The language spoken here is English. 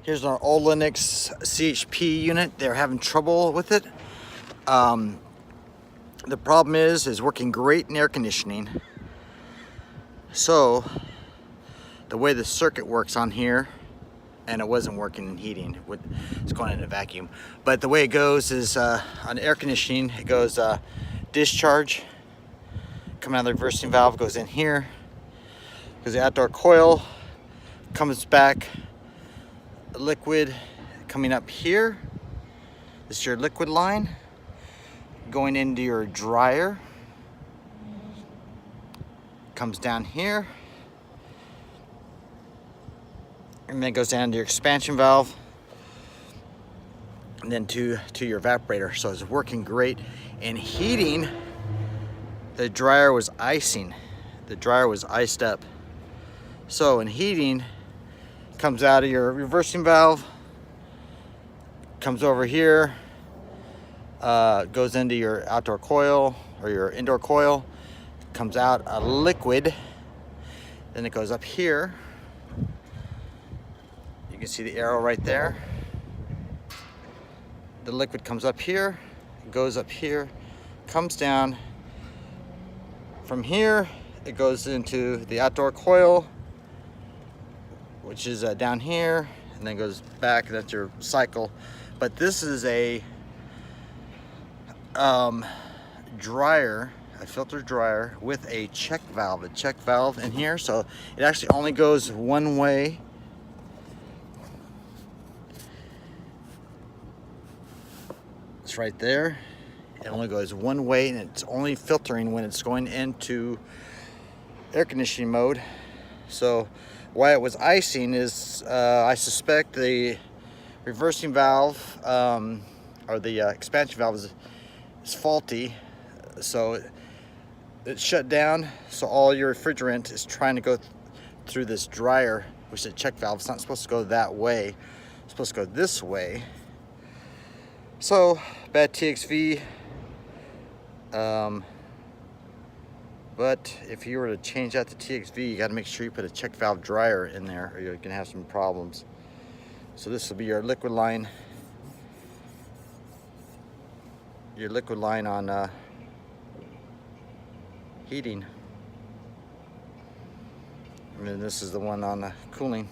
Here's our old Lennox CHP unit. They're having trouble with it. The problem is working great in air conditioning. So the way the circuit works on here, and it wasn't working in heating, it's going into vacuum. But the way it goes is on air conditioning, it goes discharge, coming out of the reversing valve, goes in here, goes the outdoor coil, comes back, liquid coming up here. This is your liquid line going into your dryer, comes down here, and then goes down to your expansion valve, and then to your evaporator. So it's working great. And heating, the dryer was icing. The dryer was iced up. So in heating, comes out of your reversing valve, comes over here, goes into your outdoor coil or your indoor coil, comes out a liquid, then it goes up here. You can see the arrow right there. The liquid comes up here, goes up here, comes down. From here, it goes into the outdoor coil, which is down here, and then goes back. That's your cycle. But this is a dryer, a filter dryer with a check valve in here. So it actually only goes one way. It's right there. It only goes one way, and it's only filtering when it's going into air conditioning mode. So why it was icing is I suspect the reversing valve or the expansion valve is faulty. So it's shut down, so all your refrigerant is trying to go through this dryer, which is a check valve. It's not supposed to go that way. It's supposed to go this way. So bad TXV. But if you were to change out the TXV, you got to make sure you put a check valve dryer in there, or you're gonna have some problems. So this will be your liquid line. Your liquid line on heating, and then this is the one on cooling.